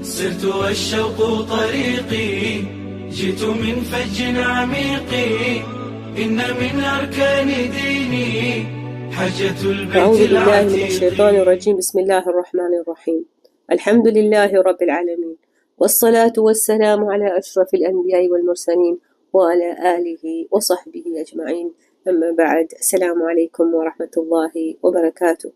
سرت والشوق طريقي، جئت من فج عميق، إن من أركان ديني حجة البيت العتيق. أعوذ بالله من الشيطان الرجيم. بسم الله الرحمن الرحيم. الحمد لله رب العالمين، والصلاة والسلام على أشرف الأنبياء والمرسلين وعلى آله وصحبه أجمعين. أما بعد، السلام عليكم ورحمة الله وبركاته.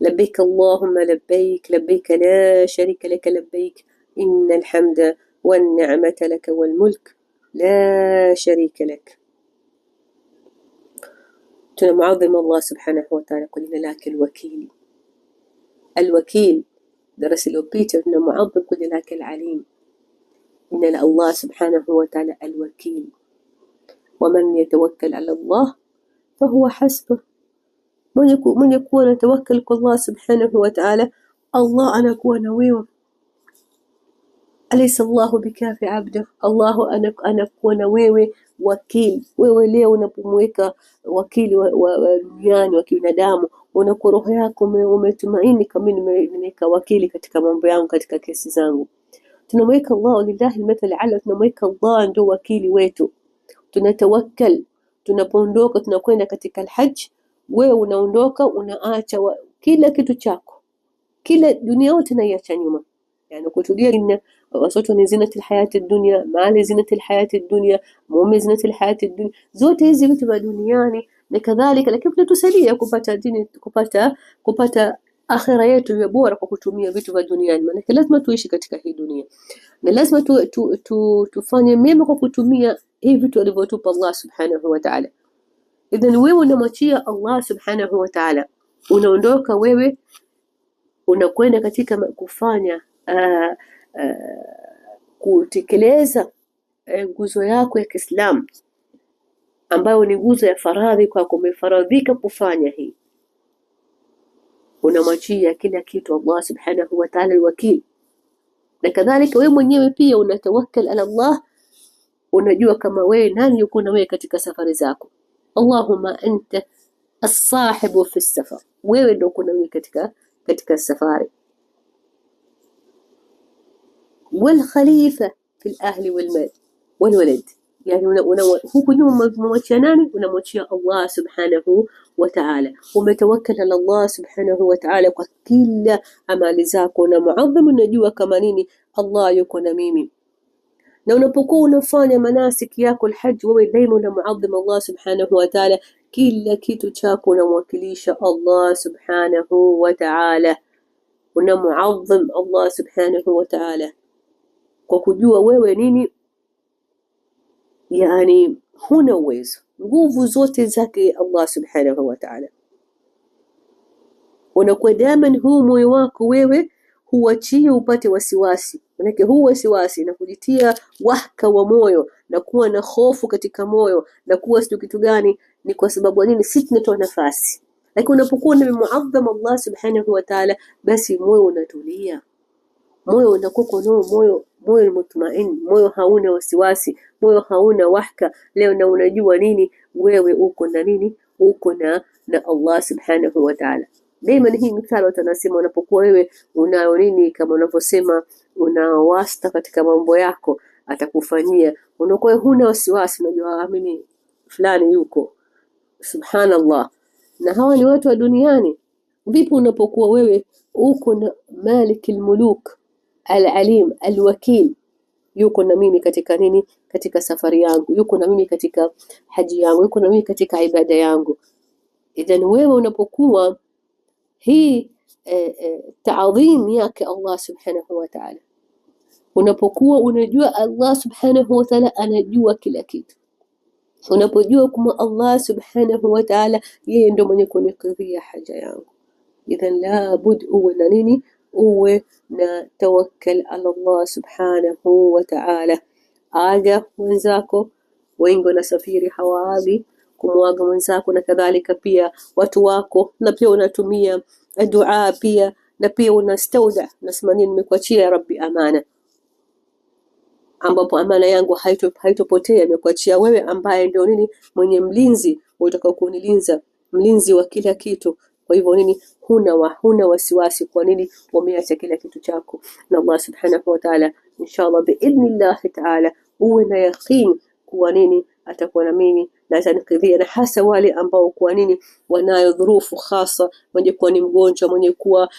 لبيك اللهم لبيك، لبيك لا شريك لك لبيك، إن الحمد والنعمة لك والملك لا شريك لك. معظم الله سبحانه وتعالى، قلنا لك الوكيل. الوكيل درس الوبيتر إنه معظم، قلنا لك العليم. إن الله سبحانه وتعالى الوكيل، ومن يتوكل على الله فهو حسبه. من يكون يتوكل على الله سبحانه وتعالى، الله أنا كون ويوه. أليس الله بكافي عبده؟ الله أنا كون ويوه wakili. Wewe leo unapomweka wakili wa duniani, wakili nadamu, unakuwa roho yako umetumaini kama nimeweka wakili katika mambo yangu, katika kesi zangu. Tunamweka Allah, lillahi almathal ala, tunamweka Allah ndio wakili wetu. Tunatawakkal, tunapoondoka tunakwenda katika alhajj, wewe unaondoka unaacha kila kitu chako, kila dunia yote unaiacha nyuma. يعني kutulia inna wasatu ni zinati alhayati dunya, mali zinati alhayati dunya, mume zinati alhayati dunya, zote hizi vitu vya duniani na kadhalika, lakini tunatusaidia kupata dini, kupata akhira yetu ya bora kwa kutumia vitu vya duniani. Maana lazima tuishi katika hii dunia na lazima tufanye mema kwa kutumia hivi vitu alivyotupa Allah subhanahu wa ta'ala. Idhan wewe unamwachia Allah subhanahu wa ta'ala, unaondoka wewe unakwenda katika kufanya kutekeleza nguzo yako ya Kiislamu ambayo ni nguzo ya faradhi kwako, umefaradhika kufanya hii. Unamwachia kila kitu Allah subhanahu wa ta'ala alwakil, na kadhalika wewe mwenyewe pia unatawakkal ala Allah. Unajua kama wewe nani yuko na wewe katika safari zako. Allahumma anta as-sahibu fi as-safar, wewe ndio uko na wewe katika safari. والخليفة في الأهل والمال والولد، يعني هو كلهم موجه ناني ونموجه الله سبحانه وتعالى، ومتوكل على الله سبحانه وتعالى وكل أعمال زاكو. معظم النجوى كمانيني الله يكون ميمي. na unapokuwa unafanya manasik yako alhajj, wewe daima unamwadhim Allah subhanahu wa ta'ala, kila kitu chako unamwakilisha Allah subhanahu wa ta'ala, unamwadhim Allah subhanahu wa ta'ala kwa kujua wewe nini, yani huna uwezo, nguvu zote zake Allah subhanahu wa ta'ala. Unakuwa daima huu moyo wako wewe huachie upate wasiwasi, manake huu wasiwasi na kujitia wahka wa moyo na kuwa na hofu katika moyo na kuwa sio kitu gani, ni kwa sababu nini? Sisi tunatoa nafasi. Lakini unapokuwa na muadham Allah subhanahu wa ta'ala, basi moyo unatulia, moyo unakuwa moyo mutmain, moyo hauna wasiwasi, moyo hauna wahka leo, na unajua nini wewe uko na nini, uko na Allah subhanahu wa ta'ala. Daima hii mithali tunasema, unapokuwa wewe unao nini, kama unavyosema una wasta katika mambo yako, atakufanyia. Unakuwa huna wasiwasi, unajua amini fulani yuko, subhanallah. Na hawa ni watu wa duniani. Vipi unapokuwa wewe uko na Malik al-Muluk al-Alim al-Wakil, yuko na mimi katika nini, katika safari yangu, yuko na mimi katika haji yangu, yuko na mimi katika ibada yangu. Idhan wewe unapokuwa hii taadhim yake Allah subhanahu wa ta'ala, unapokuwa unajua Allah subhanahu wa ta'ala anajua kila kitu, unapojua kama Allah subhanahu wa ta'ala yeye ndio mwenye kunikidhia haja yangu, idhan la bud uwe na nini, uwe na tawakkal ala Allah subhanahu wa ta'ala. Aga wenzako wengi wanasafiri hawaadhi kumwaga mwenzako, na kadhalika pia watu wako, na pia unatumia dua pia, na pia unastauda, nasema nimekuachia ya Rabbi amana, ambapo amana yangu haitopotea, nimekuachia wewe ambaye ndio nini, mwenye mlinzi utakao kunilinza, mlinzi wa kila kitu Kwa hivyo nini, huna wasiwasi kwa nini umeacha kila kitu chako. Na Allah subhanahu wa ta'ala inshallah biidhnillah ta'ala uwe na yaqeen kuwa nini atakuwa na mimi na atanikidhia, na hasa wale ambao kwa nini wanayo dhurufu khasa, mwenye kuwa ni mgonjwa, mwenye kuwa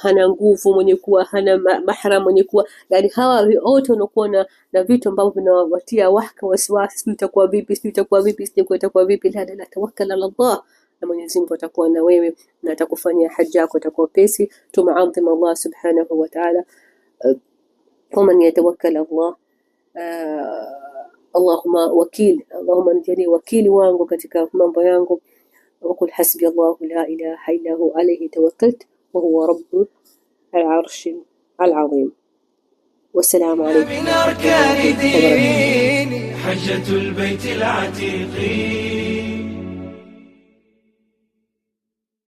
hana nguvu, mwenye kuwa hana mahram, mwenye kuwa yani hawa wote wanakuwa na vitu ambavyo vinawatia wahaka wasiwasi, sijui itakuwa vipi, sijui itakuwa vipi, sijui itakuwa vipi. La, tawakkal ala Allah, na Mwenyezi Mungu atakuwa na wewe na atakufanyia haja yako itakuwa pesi. Tumaadhim Allah subhanahu wa ta'ala, waman yatawakkal Allah Allahumma wakil, Allahumma nijalie wakili wangu katika mambo yangu. Wakul hasbi Allahu la ilaha illa hu alayhi tawakkaltu wa huwa rabbul arshil azim. والسلام عليكم. من أركان ديني حجة البيت العتيق.